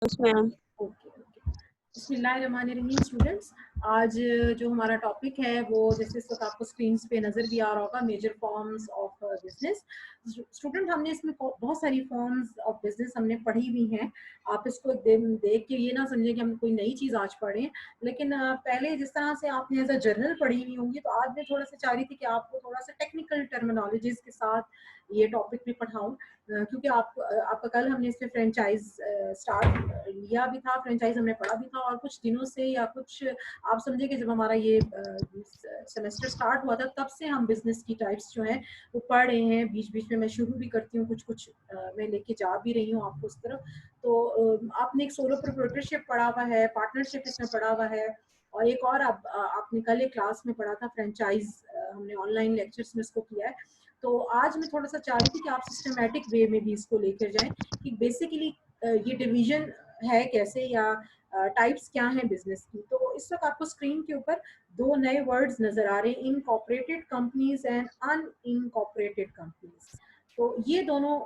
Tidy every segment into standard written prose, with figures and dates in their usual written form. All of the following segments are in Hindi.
मैम। Okay okay. बिस्मिल्लाहिर्रहमानिर्रहीम स्टूडेंट्स, आज जो हमारा टॉपिक है वो जैसे इस वक्त आपको स्क्रीन पे नज़र भी आ रहा होगा, major forms of business. Student हमने इसमें बहुत सारी फॉर्म्स ऑफ बिजनेस हमने पढ़ी हुई हैं। आप इसको देख के ये ना समझें कि हम कोई नई चीज़ आज पढ़ें, लेकिन पहले जिस तरह से आपने एज अ जर्नल पढ़ी हुई होंगी, तो आज मैं थोड़ा सा चाह रही थी कि आपको थोड़ा सा टेक्निकल टर्मिनोलॉजीज के साथ ये टॉपिक भी पढ़ाऊँ, क्योंकि आपका कल हमने इसमें फ्रेंचाइज स्टार्ट लिया भी था, फ्रेंचाइज हमने पढ़ा भी था, और कुछ दिनों से या कुछ आप समझे कि जब हमारा ये सेमेस्टर स्टार्ट हुआ था तब से हम बिजनेस की टाइप्स जो हैं वो पढ़ रहे हैं। बीच बीच में मैं शुरू भी करती हूँ, कुछ कुछ मैं लेके जा भी रही हूँ आपको उस तरफ। तो आपने एक सोलो प्रोप्राइटरशिप पढ़ा हुआ है, पार्टनरशिप इसमें पढ़ा हुआ है, और एक और आपने कल एक क्लास में पढ़ा था फ्रेंचाइज, हमने ऑनलाइन लेक्चर्स में इसको किया है। तो आज मैं थोड़ा सा चाह रही थी कि आप सिस्टमेटिक वे में भी इसको लेकर जाएं कि बेसिकली ये डिवीजन है कैसे, या टाइप्स क्या हैं बिजनेस की। तो इस वक्त आपको स्क्रीन के ऊपर दो नए वर्ड्स नजर आ रहे हैं, incorporated companies and unincorporated companies. तो ये दोनों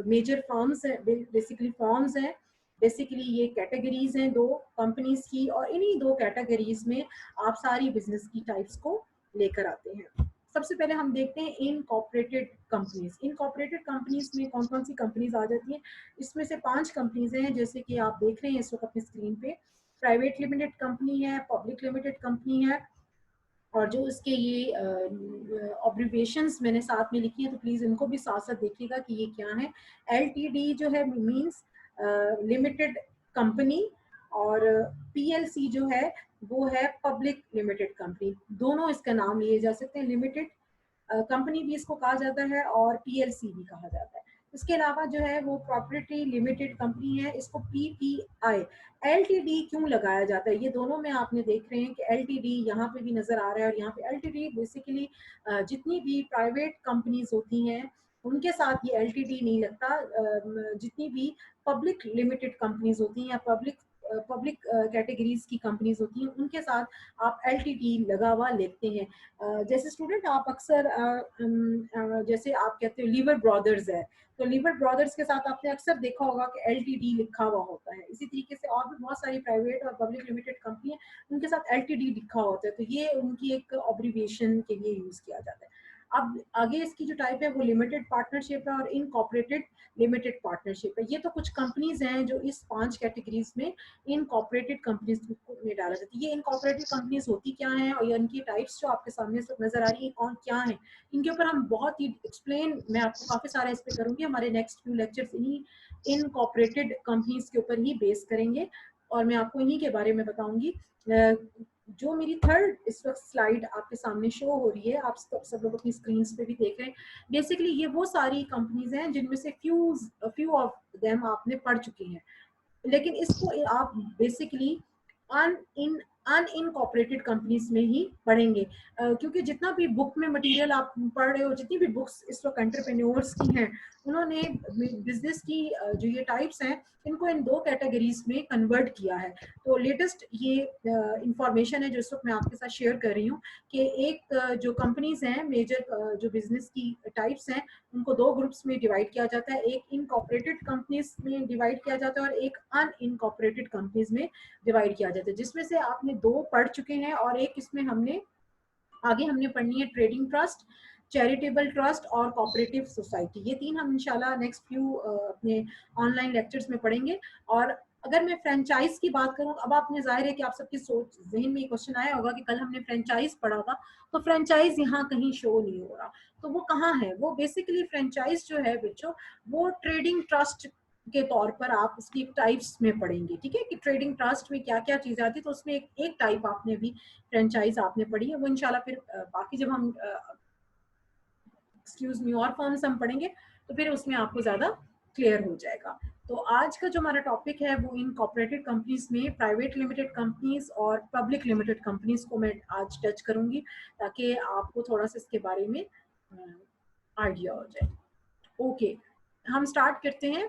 मेजर फर्म्स हैं, बेसिकली फर्म्स हैं। बेसिकली ये कैटेगरीज हैं दो कंपनीज की, और इन्हीं दो कैटेगरीज में आप सारी बिजनेस की टाइप्स को लेकर आते हैं। सबसे पहले हम देखते हैं इनकॉर्पोरेटेड कंपनीज। इनकॉर्पोरेटेड कंपनीज में कौन कौन सी कंपनीज आ जाती हैं? इसमें से 5 कंपनीज हैं, जैसे कि आप देख रहे हैं इस वक्त अपनी स्क्रीन पे। प्राइवेट लिमिटेड कंपनी है, पब्लिक लिमिटेड कंपनी है, और जो इसके ये ऑब्रिविएशंस मैंने साथ में लिखी है, तो प्लीज इनको भी साथ साथ देखिएगा कि ये क्या है। एलटीडी जो है मींस लिमिटेड कंपनी, और पीएलसी जो है वो है पब्लिक लिमिटेड कंपनी। दोनों इसका नाम लिए जा सकते हैं, लिमिटेड कंपनी भी इसको कहा जाता है और पीएलसी भी कहा जाता है। इसके अलावा जो है वो प्रॉपर्टी लिमिटेड कंपनी है, इसको पीपीआई। एलटीडी क्यों लगाया जाता है? ये दोनों में आपने देख रहे हैं कि एलटीडी यहाँ पे भी नजर आ रहा है, और यहाँ पे एलटीडी बेसिकली जितनी भी प्राइवेट कंपनीज होती हैं उनके साथ ये एलटीडी नहीं लगता। जितनी भी पब्लिक लिमिटेड कंपनीज होती हैं या पब्लिक कैटेगरीज की कंपनीज होती हैं उनके साथ आप एलटीडी लगा हुआ लेते हैं। जैसे स्टूडेंट आप अक्सर जैसे आप कहते हो लीवर ब्रदर्स है, तो लीवर ब्रदर्स के साथ आपने अक्सर देखा होगा कि एलटीडी लिखा हुआ होता है। इसी तरीके से और भी बहुत सारी प्राइवेट और पब्लिक लिमिटेड कंपनी है, उनके साथ एलटीडी लिखा होता है, तो ये उनकी एक ऑब्रिविएशन के लिए यूज किया जाता है। अब आगे इसकी जो टाइप है वो लिमिटेड पार्टनरशिप है और इनकॉर्पोरेटेड लिमिटेड पार्टनरशिप है। ये तो कुछ कंपनीज हैं जो इस 5 कैटेगरीज में इनकॉर्पोरेटेड कंपनीज में डाला जाता है। ये इनकॉर्पोरेटेड कंपनीज होती क्या हैं, और इनकी टाइप्स जो आपके सामने सब नजर आ रही है कौन क्या है, इनके ऊपर हम बहुत ही एक्सप्लेन मैं आपको काफी सारा इस पे करूंगी। हमारे नेक्स्ट फ्यू लेक्चर्स इन्हीं इनकॉर्पोरेटेड कंपनीज के ऊपर ही बेस करेंगे, और मैं आपको इन्हीं के बारे में बताऊंगी। जो मेरी थर्ड इस वक्त स्लाइड आपके सामने शो हो रही है, आप सब लोग अपनी स्क्रीन पे भी देख रहे हैं। बेसिकली ये वो सारी कंपनीज हैं जिनमें से फ्यू ऑफ देम आपने पढ़ चुके हैं, लेकिन इसको आप बेसिकली अन इन अनइनकॉर्पोरेटेड कंपनीज में ही पढ़ेंगे, क्योंकि जितना भी बुक में मटेरियल आप पढ़ रहे हो, जितनी भी बुक्स इस वक्त एंटरप्रेन्योर्स की हैं, उन्होंने बिजनेस की जो ये टाइप्स हैं इनको इन दो कैटेगरीज में कन्वर्ट किया है। तो लेटेस्ट ये इंफॉर्मेशन है जो इस वक्त मैं आपके साथ शेयर कर रही हूँ कि एक जो कंपनीज हैं मेजर जो बिजनेस की टाइप्स हैं उनको दो ग्रुप्स में डिवाइड किया जाता है। एक इनकॉर्पोरेटेड कंपनीज में डिवाइड किया जाता है और एक अनइनकॉर्पोरेटेड कंपनीज में डिवाइड किया जाता है, जिसमें से आपने दो पढ़ चुके हैं, और एक इसमें हमने पढ़नी है ट्रेडिंग ट्रस्ट, चैरिटेबल ट्रस्ट और कोऑपरेटिव सोसाइटी। ये तीन हम इंशाल्लाह नेक्स्ट फ्यू अपने ऑनलाइन लेक्चर्स में पढ़ेंगे। और अगर मैं फ्रेंचाइज की बात करूं, अब आपने जाहिर है कि आप सबकी सोच जहन में क्वेश्चन आया होगा कि कल हमने फ्रेंचाइज पढ़ा था, तो फ्रेंचाइज यहाँ कहीं शो नहीं हो रहा, तो वो कहाँ है? वो बेसिकली फ्रेंचाइज जो है बच्चों, वो ट्रेडिंग ट्रस्ट के तौर पर आप उसकी टाइप्स में पढ़ेंगे, ठीक है, कि ट्रेडिंग ट्रस्ट में क्या क्या चीजें आती है। तो उसमें एक टाइप आपने भी फ्रेंचाइज आपने पढ़ी है, वो इंशाल्लाह फिर बाकी जब हम एक्सक्यूज मी और फॉर्म्स हम पढ़ेंगे तो फिर उसमें आपको ज्यादा क्लियर हो जाएगा। तो आज का जो हमारा टॉपिक है वो इनकॉर्पोरेटेड कंपनीज में प्राइवेट लिमिटेड कंपनीज और पब्लिक लिमिटेड कंपनीज को मैं आज टच करूंगी, ताकि आपको थोड़ा सा इसके बारे में आइडिया हो जाए। ओके, हम स्टार्ट करते हैं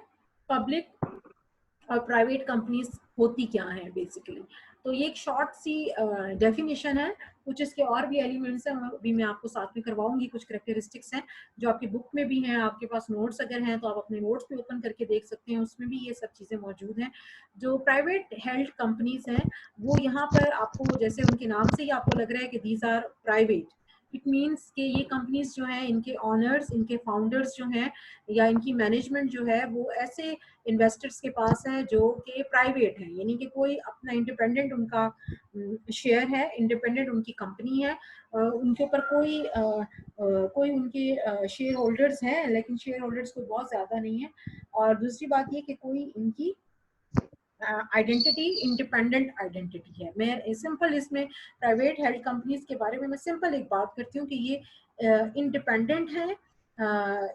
पब्लिक और प्राइवेट कंपनीज होती क्या हैं बेसिकली। तो ये एक शॉर्ट सी डेफिनेशन है। कुछ इसके और भी एलिमेंट्स हैं, अभी मैं आपको साथ में करवाऊंगी। कुछ करेक्टरिस्टिक्स हैं जो आपकी बुक में भी हैं, आपके पास नोट्स अगर हैं तो आप अपने नोट्स पे ओपन करके देख सकते हैं, उसमें भी ये सब चीज़ें मौजूद हैं। जो प्राइवेट हेल्थ कंपनीज हैं वो यहाँ पर आपको, जैसे उनके नाम से ही आपको लग रहा है कि these are private, it means कि ये कंपनीज जो हैं, इनके ऑनर्स, इनके फाउंडर्स जो हैं या इनकी मैनेजमेंट जो है वो ऐसे इन्वेस्टर्स के पास है जो कि प्राइवेट है, यानी कि कोई अपना इंडिपेंडेंट उनका शेयर है, इंडिपेंडेंट उनकी कंपनी है। उनके ऊपर कोई उनके शेयर होल्डर्स हैं, लेकिन शेयर होल्डर्स कोई बहुत ज़्यादा नहीं है। और दूसरी बात ये कि कोई इनकी आइडेंटिटी इंडिपेंडेंट आइडेंटिटी है। मैं सिंपल इसमें प्राइवेट हेल्थ कंपनीज के बारे में मैं सिंपल एक बात करती हूँ कि ये इंडिपेंडेंट है,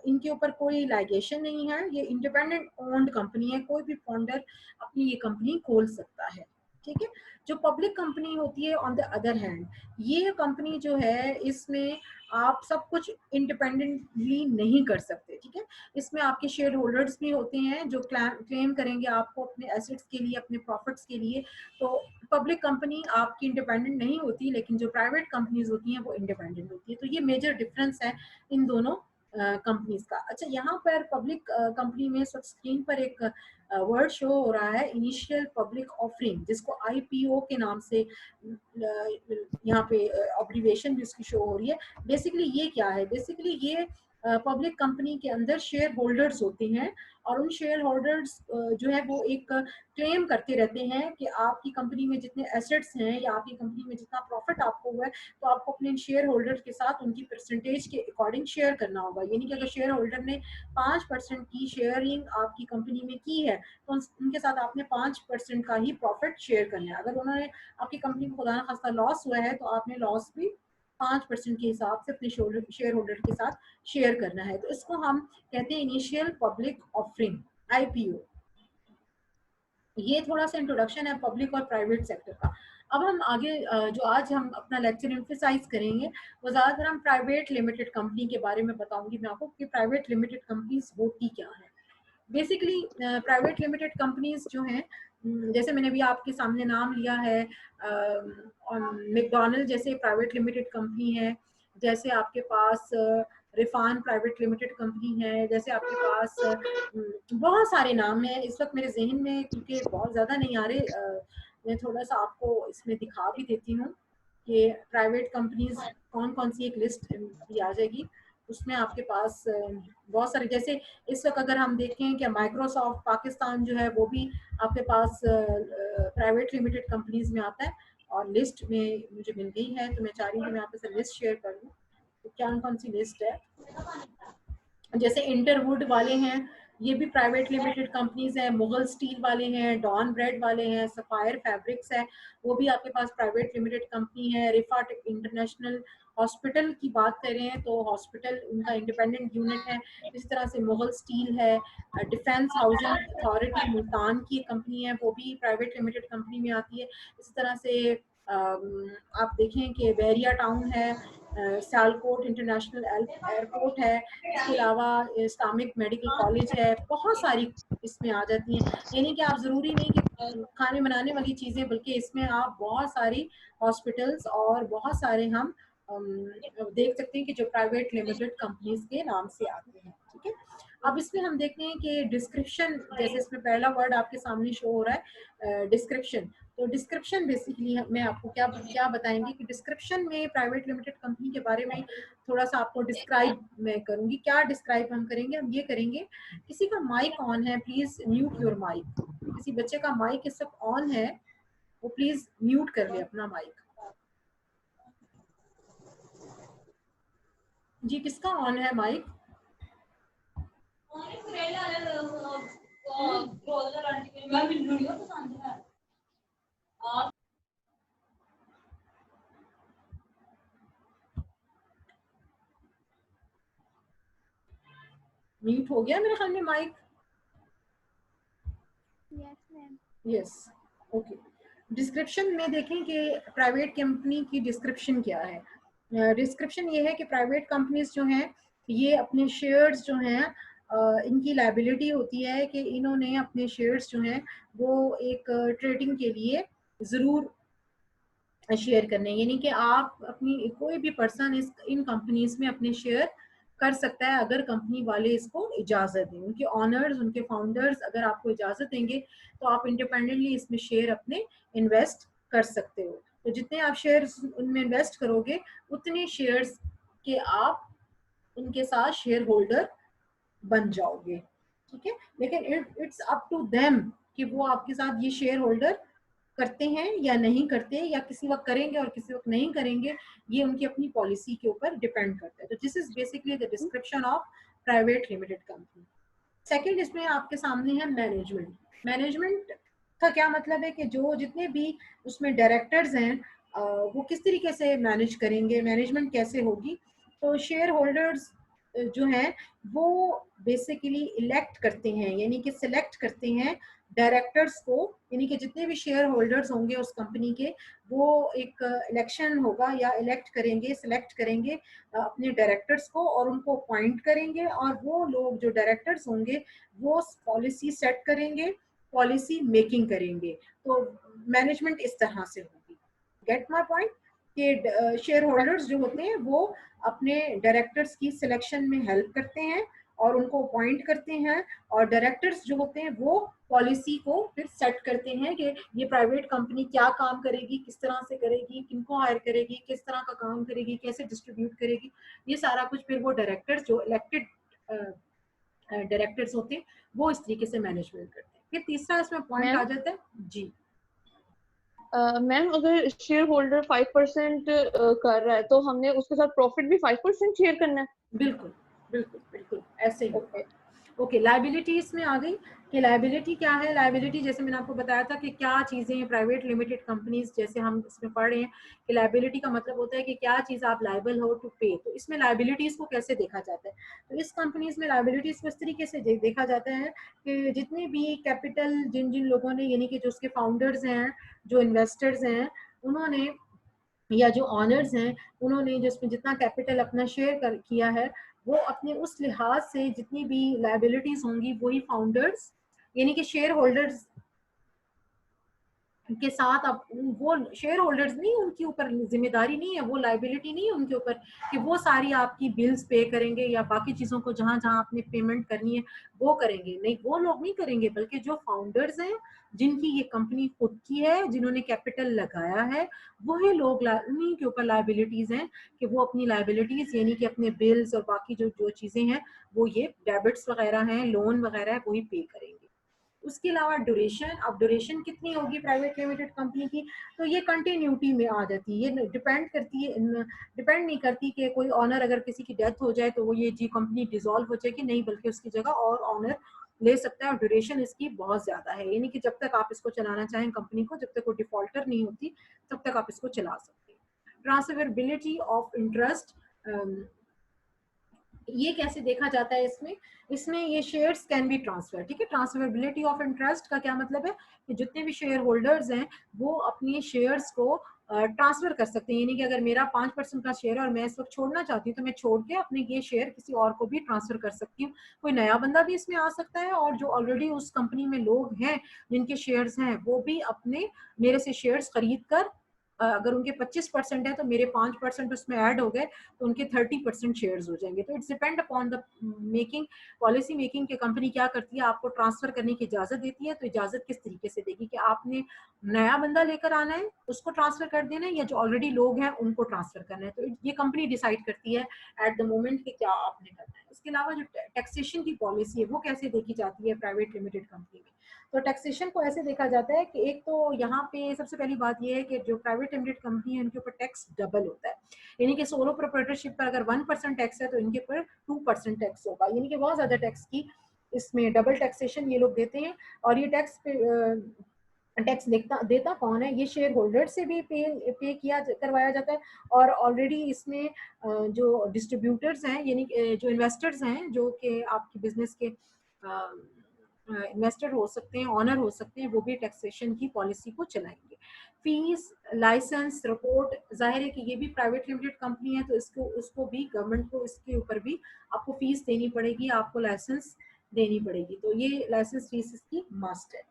इनके ऊपर कोई लाइगेशन नहीं है, ये इंडिपेंडेंट ओन्ड कंपनी है, कोई भी फाउंडर अपनी ये कंपनी खोल सकता है। ठीक है। जो पब्लिक कंपनी होती है ऑन द अदर हैंड, ये कंपनी जो है इसमें आप सब कुछ इंडिपेंडेंटली नहीं कर सकते। ठीक है। इसमें आपके शेयर होल्डर्स भी होते हैं जो क्लेम करेंगे आपको अपने एसेट्स के लिए, अपने प्रॉफिट्स के लिए। तो पब्लिक कंपनी आपकी इंडिपेंडेंट नहीं होती, लेकिन जो प्राइवेट कंपनीज होती हैं वो इंडिपेंडेंट होती है। तो ये मेजर डिफरेंस है इन दोनों कंपनीज का। अच्छा, यहाँ पर पब्लिक कंपनी में सब स्क्रीन पर एक वर्ड शो हो रहा है, इनिशियल पब्लिक ऑफरिंग, जिसको आईपीओ के नाम से यहाँ पे ऑब्रिवेशन भी उसकी शो हो रही है। बेसिकली ये क्या है? बेसिकली ये पब्लिक कंपनी के अंदर शेयर होल्डर्स होते हैं और उन शेयर होल्डर्स जो है वो एक क्लेम करते रहते हैं कि आपकी कंपनी में जितने एसेट्स हैं या आपकी कंपनी में जितना प्रॉफिट आपको हुआ है तो आपको अपने शेयर होल्डर के साथ उनकी परसेंटेज के अकॉर्डिंग शेयर करना होगा। यानी कि अगर शेयर होल्डर ने 5% की शेयरिंग आपकी कंपनी में की है तो उनके साथ आपने 5% का ही प्रॉफिट शेयर करना है। अगर उन्होंने आपकी कंपनी को खुदा ना खास्ता लॉस हुआ है तो आपने लॉस भी 5% के हिसाब से अपने शेयर होल्डर के साथ शेयर करना है। तो इसको हम कहते हैं इनिशियल पब्लिक ऑफरिंग, आईपीओ। ये थोड़ा सा इंट्रोडक्शन है पब्लिक और प्राइवेट सेक्टर का। अब हम आगे जो आज हम अपना लेक्चर एम्फेसाइज करेंगे वो ज़्यादातर हम प्राइवेट लिमिटेड कंपनी के बारे में बताऊंगी मैं आपको कि प्राइवेट लिमिटेड कंपनीज होती क्या है। बेसिकली प्राइवेट लिमिटेड कंपनीज जो हैं, जैसे मैंने भी आपके सामने नाम लिया है, मैकडॉनल्ड जैसे प्राइवेट लिमिटेड कंपनी है, जैसे आपके पास रिफान प्राइवेट लिमिटेड कंपनी है, जैसे आपके पास बहुत सारे नाम हैं इस वक्त मेरे जहन में, क्योंकि बहुत ज़्यादा नहीं आ रहे। मैं थोड़ा सा आपको इसमें दिखा भी देती हूँ कि प्राइवेट कंपनीज कौन कौन सी, एक लिस्ट भी आ जाएगी उसमें आपके पास बहुत सारे। जैसे इस वक्त अगर हम देखें कि माइक्रोसॉफ्ट पाकिस्तान जो है वो भी आपके पास प्राइवेट लिमिटेड कंपनीज में आता है और लिस्ट में मुझे मिल गई है। तो मैं चाह रही हूँ कि मैं आपके साथ लिस्ट शेयर कर लूँ। तो क्या कौन सी लिस्ट है? जैसे इंटरवुड वाले हैं, ये भी प्राइवेट लिमिटेड कंपनीज हैं। मुगल स्टील वाले हैं, डॉन ब्रेड वाले हैं, सफायर फैब्रिक्स है, वो भी आपके पास प्राइवेट लिमिटेड कंपनी है। रिफाट इंटरनेशनल हॉस्पिटल की बात करें तो हॉस्पिटल उनका इंडिपेंडेंट यूनिट है। इसी तरह से मुगल स्टील है। डिफेंस हाउसिंग अथॉरिटी मुल्तान की कंपनी है, वो भी प्राइवेट लिमिटेड कंपनी में आती है। इसी तरह से आप देखें कि बैरिया टाउन है, सियालकोट इंटरनेशनल एयरपोर्ट है, इसके अलावा इस्लामिक मेडिकल कॉलेज है। बहुत सारी इसमें आ जाती हैं। यानी कि आप ज़रूरी नहीं कि खाने बनाने वाली चीज़ें, बल्कि इसमें आप बहुत सारी हॉस्पिटल्स और बहुत सारे हम देख सकते हैं कि जो प्राइवेट लिमिटेड कंपनीज के नाम से आते हैं। ठीक है। अब इसमें हम देखते हैं कि डिस्क्रिप्शन, जैसे इसमें पहला वर्ड आपके सामने शो हो रहा है डिस्क्रिप्शन। तो डिस्क्रिप्शन बेसिकली मैं आपको क्या क्या बताएंगे कि डिस्क्रिप्शन में प्राइवेट लिमिटेड कंपनी के बारे में थोड़ा सा आपको डिस्क्राइब मैं करूंगी। क्या डिस्क्राइब हम करेंगे? हम ये करेंगे, किसी का माइक ऑन है, प्लीज म्यूट योर माइक। किसी बच्चे का माइक इस वक्त ऑन है, वो प्लीज म्यूट कर ले अपना माइक। जी, किसका ऑन है माइक? म्यूट हो गया मेरे ख्याल में माइक। Yes, okay. डिस्क्रिप्शन में देखें कि प्राइवेट कंपनी की डिस्क्रिप्शन क्या है। डिस्क्रिप्शन ये है कि प्राइवेट कंपनीज जो हैं ये अपने शेयर्स जो हैं इनकी लायबिलिटी होती है कि इन्होंने अपने शेयर्स जो हैं वो एक ट्रेडिंग के लिए ज़रूर शेयर करने, यानी कि आप अपनी कोई भी पर्सन इस इन कंपनीज में अपने शेयर कर सकता है अगर कंपनी वाले इसको इजाज़त दें, उनके ऑनर्स, उनके फाउंडर्स अगर आपको इजाज़त देंगे तो आप इंडिपेंडेंटली इसमें शेयर अपने इन्वेस्ट कर सकते हो। तो जितने आप शेयर उनमें इन्वेस्ट करोगे उतने शेयर्स के आप उनके साथ शेयर होल्डर बन जाओगे, ठीक है। लेकिन इट्स अप टू देम कि वो आपके साथ ये शेयर होल्डर करते हैं या नहीं करते, या किसी वक्त करेंगे और किसी वक्त नहीं करेंगे, ये उनकी अपनी पॉलिसी के ऊपर डिपेंड करता है। तो this is basically the description of private limited company. Second, इसमें आपके सामने है मैनेजमेंट। मैनेजमेंट का क्या मतलब है कि जो जितने भी उसमें डायरेक्टर्स हैं वो किस तरीके से मैनेज करेंगे, मैनेजमेंट कैसे होगी। तो शेयर होल्डर्स जो हैं वो बेसिकली इलेक्ट करते हैं, यानी कि सिलेक्ट करते हैं डायरेक्टर्स को, यानी कि जितने भी शेयर होल्डर्स होंगे उस कंपनी के, वो एक इलेक्शन होगा या इलेक्ट करेंगे, सिलेक्ट करेंगे अपने डायरेक्टर्स को और उनको अपॉइंट करेंगे, और वो लोग जो डायरेक्टर्स होंगे वो पॉलिसी सेट करेंगे, पॉलिसी मेकिंग करेंगे। तो मैनेजमेंट इस तरह से होगी। गेट माय पॉइंट कि शेयर होल्डर्स जो होते हैं वो अपने डायरेक्टर्स की सिलेक्शन में हेल्प करते हैं और उनको अपॉइंट करते हैं, और डायरेक्टर्स जो होते हैं वो पॉलिसी को फिर सेट करते हैं कि ये प्राइवेट कंपनी क्या काम करेगी, किस तरह से करेगी, किनको हायर करेगी, किस तरह का काम करेगी, कैसे डिस्ट्रीब्यूट करेगी। ये सारा कुछ फिर वो डायरेक्टर्स जो इलेक्टेड डायरेक्टर्स होते हैं वो इस तरीके से मैनेजमेंट करते हैं। फिर तीसरा इसमें पॉइंट आ मैम जाता है जी। मैम अगर शेयर होल्डर 5% कर रहा है तो हमने उसके साथ प्रॉफिट भी 5% शेयर करना है? बिल्कुल बिल्कुल बिल्कुल ऐसे ही होगा। ओके। ओके, लाइबिलिटीज में आ गई कि लाइबिलिटी क्या है। लाइबिलिटी जैसे मैंने आपको बताया था कि क्या चीज़ें हैं प्राइवेट लिमिटेड कंपनीज, जैसे हम इसमें पढ़ रहे हैं कि लाइबिलिटी का मतलब होता है कि क्या चीज़ आप लाइबल हो टू पे। तो इसमें लाइबिलिटीज को कैसे देखा जाता है, तो इस कंपनीज में लाइबिलिटीज को इस तरीके से देखा जाता है कि जितने भी कैपिटल जिन जिन लोगों ने, यानी कि जो उसके फाउंडर्स हैं, जो इन्वेस्टर्स हैं, उन्होंने या जो ऑनर्स हैं, उन्होंने जिसमें जितना कैपिटल अपना शेयर किया है, वो अपने उस लिहाज से जितनी भी लाइबिलिटीज होंगी वही फाउंडर्स, यानी कि शेयर होल्डर्स के साथ अब वो शेयर होल्डर्स नहीं, उनके ऊपर जिम्मेदारी नहीं है, वो लाइबिलिटी नहीं है उनके ऊपर कि वो सारी आपकी बिल्स पे करेंगे या बाकी चीज़ों को जहां जहां आपने पेमेंट करनी है वो करेंगे, नहीं वो लोग नहीं करेंगे, बल्कि जो फाउंडर्स हैं, जिनकी ये कंपनी खुद की है, जिन्होंने कैपिटल लगाया है, वही लोग उन्हीं के ऊपर लाइबिलिटीज हैं कि वो अपनी लाइबिलिटीज यानी कि अपने बिल्स और बाकी जो जो चीज़ें हैं वो ये डेबिट्स वगैरह हैं, लोन वगैरह है, वही पे करेंगे। उसके अलावा ड्यूरेशन, अब ड्यूरेशन कितनी होगी प्राइवेट लिमिटेड कंपनी की, तो ये कंटिन्यूटी में आ जाती है, ये डिपेंड करती है, डिपेंड नहीं करती कि कोई ऑनर अगर किसी की डेथ हो जाए तो वो ये जी कंपनी डिसॉल्व हो जाएगी, नहीं, बल्कि उसकी जगह और ऑनर ले सकता है। और ड्यूरेशन इसकी बहुत ज्यादा है, यानी कि जब तक आप इसको चलाना चाहें कंपनी को, जब तक वो डिफॉल्टर नहीं होती तब तक आप इसको चला सकते हैं। ट्रांसफरेबिलिटी ऑफ इंटरेस्ट, ये कैसे देखा जाता है इसमें, इसमें ये शेयर्स कैन बी ट्रांसफर, ठीक है। ट्रांसफरेबिलिटी ऑफ इंटरेस्ट का क्या मतलब है कि जितने भी शेयर होल्डर्स हैं वो अपने शेयर्स को ट्रांसफर कर सकते हैं, यानी कि अगर मेरा 5% का शेयर है और मैं इस वक्त छोड़ना चाहती हूँ तो मैं छोड़ के अपने ये शेयर किसी और को भी ट्रांसफर कर सकती हूँ। कोई नया बंदा भी इसमें आ सकता है, और जो ऑलरेडी उस कंपनी में लोग हैं जिनके शेयर्स हैं वो भी अपने मेरे से शेयर्स खरीद कर, अगर उनके 25% है तो मेरे 5% उसमें ऐड हो गए तो उनके 30% शेयर्स हो जाएंगे। तो it's depend upon the making, policy making के कंपनी क्या करती है, आपको ट्रांसफर करने की इजाजत देती है, तो इजाजत किस तरीके से देगी कि आपने नया बंदा लेकर आना है उसको ट्रांसफर कर देना है या जो ऑलरेडी लोग हैं उनको ट्रांसफर करना है। तो ये कंपनी डिसाइड करती है एट द मोमेंट कि क्या आपने करना है। इसके अलावा जो टैक्सेशन की पॉलिसी है वो कैसे देखी जाती है प्राइवेट लिमिटेड कंपनी में, तो टैक्सेशन को ऐसे देखा जाता है कि एक तो यहाँ पे सबसे पहली बात ये है कि जो प्राइवेट लिमिटेड कंपनी है उनके ऊपर टैक्स डबल होता है, यानी कि सोलो प्रोप्राइटरशिप पर अगर 1% टैक्स है तो इनके पर 2% टैक्स होगा, यानी कि बहुत ज्यादा टैक्स की इसमें डबल टैक्सेशन ये लोग देते हैं। और ये टैक्स टैक्स देता कौन है, ये शेयर होल्डर से भी पे किया करवाया जाता है, और ऑलरेडी इसमें जो डिस्ट्रीब्यूटर्स हैं, यानी जो इन्वेस्टर्स हैं, जो कि आपकी बिजनेस के इन्वेस्टर हो सकते हैं, ऑनर हो सकते हैं, वो भी टैक्सेशन की पॉलिसी को चलाएंगे। फीस, लाइसेंस, रिपोर्ट, जाहिर है कि ये भी प्राइवेट लिमिटेड कंपनी है तो इसको उसको भी गवर्नमेंट को इसके ऊपर भी आपको फीस देनी पड़ेगी, आपको लाइसेंस देनी पड़ेगी, तो ये लाइसेंस फीस इसकी मस्ट है।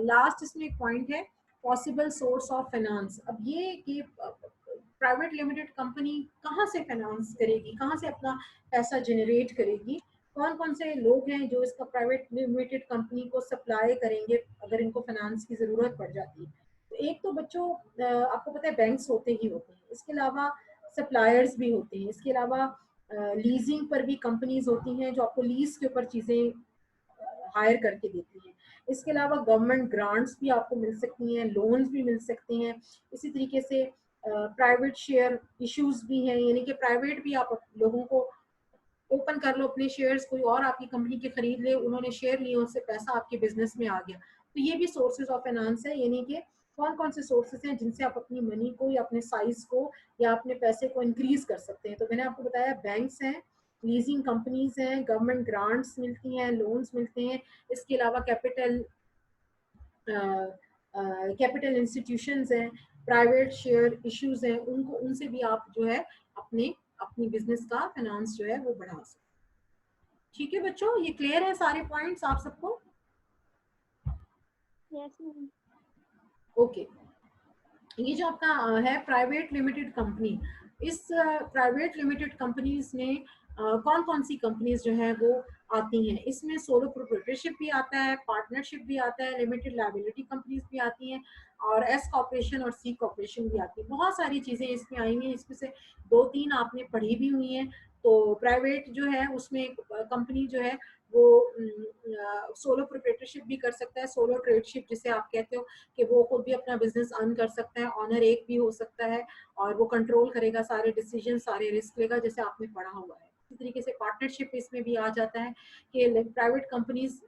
लास्ट इसमें एक पॉइंट है पॉसिबल सोर्स ऑफ फाइनेंस। अब ये कि प्राइवेट लिमिटेड कंपनी कहाँ से फाइनेंस करेगी, कहाँ से अपना पैसा जनरेट करेगी, कौन कौन से लोग हैं जो इसका प्राइवेट लिमिटेड कंपनी को सप्लाई करेंगे अगर इनको फाइनेंस की ज़रूरत पड़ जाती है। तो एक तो बच्चों आपको पता है बैंक्स होते ही होते हैं, इसके अलावा सप्लायर्स भी होते हैं, इसके अलावा लीजिंग पर भी कंपनीज होती हैं जो आपको लीज के ऊपर चीज़ें हायर करके देती हैं। इसके अलावा गवर्नमेंट ग्रांट्स भी आपको मिल सकती हैं, लोन्स भी मिल सकते हैं। इसी तरीके से प्राइवेट शेयर इश्यूज भी हैं, यानी कि प्राइवेट भी आप लोगों को ओपन कर लो अपने शेयर्स, कोई और आपकी कंपनी के खरीद ले, उन्होंने शेयर लिए, उससे पैसा आपके बिजनेस में आ गया, तो ये भी सोर्सेज ऑफ फाइनेंस है। यानी कि कौन कौन से सोर्सेज हैं जिनसे आप अपनी मनी को या अपने साइज को या अपने पैसे को इंक्रीज कर सकते हैं। तो मैंने आपको बताया बैंक्स हैं, लीजिंग कंपनीज हैं, गवर्नमेंट ग्रांट्स मिलती हैं, लोन्स मिलते हैं, इसके अलावा कैपिटल इंस्टीट्यूशंस हैं, प्राइवेट शेयर इश्यूज हैं, उनको उनसे भी आप जो है अपनी बिजनेस का फाइनेंस जो है वो बढ़ा सकते हैं। ठीक है बच्चों, ये क्लियर है सारे पॉइंट्स आप सबको? Yes ma'am. ओके, ये जो आपका है प्राइवेट लिमिटेड कंपनी, इस प्राइवेट लिमिटेड कंपनीज में कौन कौन सी कंपनीज जो है वो आती हैं? इसमें सोलो प्रोप्राइटरशिप भी आता है, पार्टनरशिप भी आता है, लिमिटेड लायबिलिटी कंपनीज भी आती हैं, और एस कॉर्पोरेशन और सी कॉर्पोरेशन भी आती है। बहुत सारी चीज़ें इसमें आई हैं, इसमें से 2-3 आपने पढ़ी भी हुई हैं। तो प्राइवेट जो है उसमें कंपनी जो है वो सोलो प्रोप्राइटरशिप भी कर सकता है, सोलो ट्रेडशिप जिसे आप कहते हो, कि वो खुद भी अपना बिजनेस अर्न कर सकता है, ऑनर एक भी हो सकता है और वो कंट्रोल करेगा सारे डिसीजन, सारे रिस्क लेगा, जैसे आपने पढ़ा हुआ है। इसी तरीके से पार्टनरशिप इसमें भी आ जाता है कि प्राइवेट कंपनीज,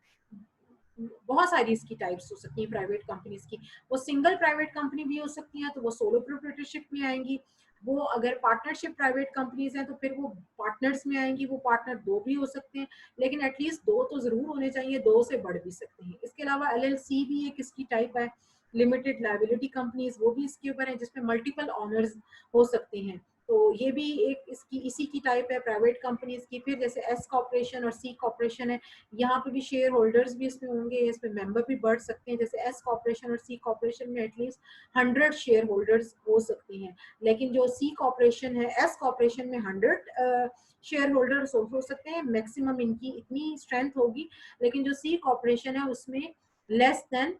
बहुत सारी इसकी टाइप्स हो सकती हैं प्राइवेट कंपनीज की। वो सिंगल प्राइवेट कंपनी भी हो सकती है तो वो सोलो प्रोप्राइटरशिप में आएंगी। वो अगर पार्टनरशिप प्राइवेट कंपनीज हैं तो फिर वो पार्टनर्स में आएंगी, वो पार्टनर 2 भी हो सकते हैं, लेकिन एटलीस्ट 2 तो जरूर होने चाहिए, 2 से बढ़ भी सकते हैं। इसके अलावा एलएलसी भी एक इसकी टाइप है, लिमिटेड लायबिलिटी कंपनीज, वो भी इसके ऊपर है जिसमें मल्टीपल ऑनर्स हो सकते हैं। तो ये भी एक इसकी इसी की टाइप है प्राइवेट कंपनीज की। फिर जैसे एस कॉर्पोरेशन और सी कॉर्पोरेशन है, यहाँ पे भी शेयर होल्डर्स भी इसमें होंगे, इसमें मेंबर भी बढ़ सकते हैं। जैसे एस कॉर्पोरेशन और सी कॉर्पोरेशन में एटलीस्ट 100 शेयर होल्डर्स हो सकते हैं, लेकिन जो सी कॉर्पोरेशन है, एस कॉर्पोरेशन में 100 शेयर होल्डर्स हो सकते हैं, मैक्सिमम इनकी इतनी स्ट्रेंथ होगी। लेकिन जो सी कॉर्पोरेशन है उसमें लेस देन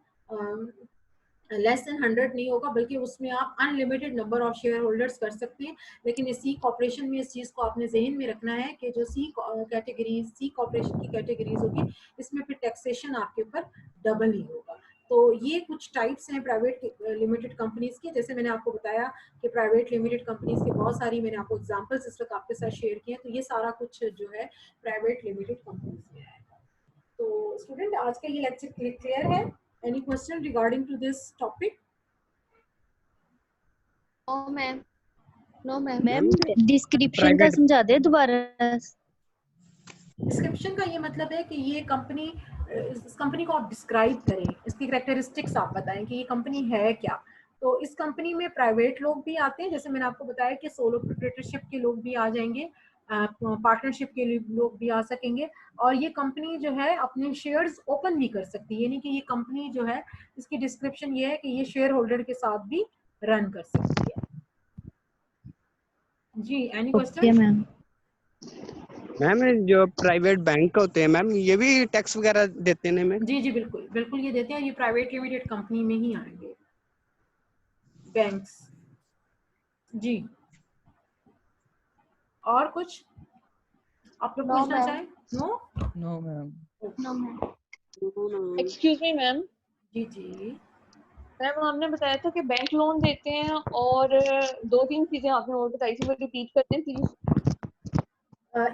100 नहीं होगा, बल्कि उसमें आप unlimited number of share holders कर सकते हैं। लेकिन इस सी कॉर्पोरेशन में इस चीज़ को आपने जहन में रखना है कि जो सी कॉर्पोरेशन की कैटेगरीज होगी, इसमें फिर टैक्सेशन आपके ऊपर डबल ही होगा। तो ये कुछ टाइप्स हैं प्राइवेट लिमिटेड कंपनीज के। जैसे मैंने आपको बताया कि प्राइवेट लिमिटेड कंपनीज के बहुत सारी मैंने आपको एग्जांपल्स इस वक्त आपके साथ शेयर किए हैं, तो ये सारा कुछ जो है प्राइवेट लिमिटेड कंपनीज में आएगा। तो स्टूडेंट, आज का ये लेक्चर क्लियर है? Any question regarding to this topic? No ma'am, no ma'am. Ma'am description का समझा दे दोबारा। डिस्क्रिप्शन का ये मतलब है कि ये कंपनी, इस कंपनी को आप डिस्क्राइब करें, इसकी कैरेक्टरिस्टिक्स आप बताएं कि ये कंपनी है क्या। तो इस कंपनी में प्राइवेट लोग भी आते हैं, जैसे मैंने आपको बताया कि सोलो प्रोप्राइटरशिप के लोग भी आ जाएंगे, पार्टनरशिप के लोग भी आ सकेंगे, और ये कंपनी जो है अपने शेयर्स ओपन भी कर सकती है। यानी कि ये कंपनी जो है, इसकी डिस्क्रिप्शन ये है कि ये शेयर होल्डर के साथ भी रन कर सकती है। जी, एनी क्वेश्चन? मैम मैम जो प्राइवेट बैंक होते हैं मैम, ये भी टैक्स वगैरह देते हैं मैम? जी जी, बिल्कुल बिल्कुल ये देते हैं, ये प्राइवेट लिमिटेड कंपनी में ही आएंगे बैंक्स। जी, और कुछ आप लोग No, पूछना ma'am. चाहें? No no ma'am. No ma'am. Excuse me ma'am. जी जी, मैम हमने बताया था कि बैंक लोन देते हैं, और 2-3 चीजें आपने और बताई थी, वो रिपीट करते हैं प्लीज।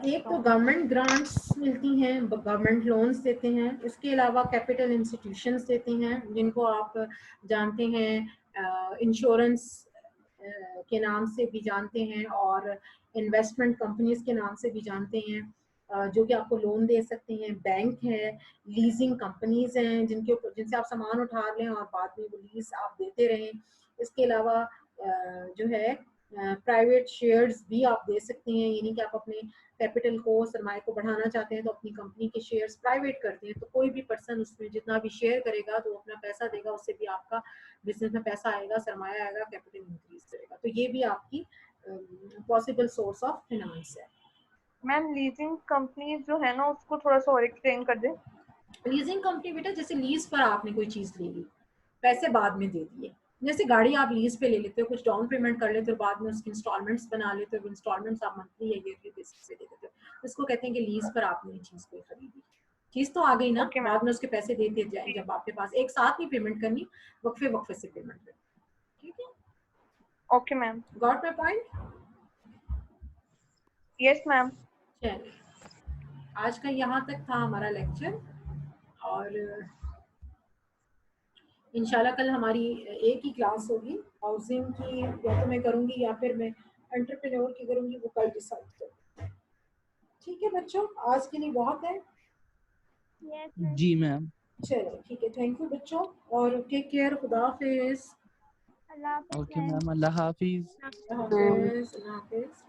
एक तो गवर्नमेंट ग्रांट्स मिलती हैं, गवर्नमेंट लोन्स देते हैं। इसके अलावा कैपिटल इंस्टीट्यूशंस देते हैं, जिनको आप जानते हैं इंश्योरेंस के नाम से भी जानते हैं और इन्वेस्टमेंट कंपनीज के नाम से भी जानते हैं। जो कि आपको लोन दे सकते हैं, बैंक है, लीजिंग कंपनीज हैं जिनसे आप सामान उठा लें और बाद में वो लीज आप देते रहें। इसके अलावा जो है प्राइवेट शेयर्स भी आप दे सकते हैं, यानी कि आप अपने कैपिटल को, सरमाए को बढ़ाना चाहते हैं तो अपनी कंपनी के शेयर्स प्राइवेट करते हैं, तो कोई भी पर्सन उसमें जितना भी शेयर करेगा तो अपना पैसा देगा, उससे भी आपका बिजनेस में पैसा आएगा, सरमाया आएगा, कैपिटल इंक्रीज करेगा। तो ये भी आपकी पॉसिबल सोर्स ऑफ फाइनेंस है। मैम लीजिंग कंपनी जो है ना उसको थोड़ा सा और एक्सप्लेन कर दे। लीजिंग कंपनी बेटा जैसे लीज पर आपने कोई चीज ले ली, पैसे बाद में दे दिए, जैसे गाड़ी आप लीज पे ले लेते हो, कुछ डाउन पेमेंट कर लेते हो, बाद में उसकी इंस्टॉलमेंट्स बना लेते हो, इंस्टॉलमेंट्स आप मंथली या ईयरली बेसिस पे दे देते हो, इसको कहते हैं कि लीज पर आपने ये चीज कोई खरीदी। चीज तो आ गई ना, ओके मैम। बाद में उसके पैसे देते जाए, जब आपके पास एक साथ नहीं पेमेंट करनी, वक्फे वक्फे से पेमेंट करनी। ठीक है, okay ma'am. Got my point? Yes ma'am. चलिए, आज का यहाँ तक था हमारा लेक्चर, और इंशाल्लाह कल हमारी एक ही क्लास होगी हाउसिंग की, या तो मैं करूँगी या फिर मैं एंटरप्रेन्योर की करूँगी, वो कल डिसाइड करूँगी। ठीक है बच्चों, आज के लिए बहुत है। जी मैम। चलो ठीक है, थैंक यू बच्चों, और टेक केयर, खुदा हाफिज। ओके मैम, अल्लाह हाफिज। अल्लाह हाफिज।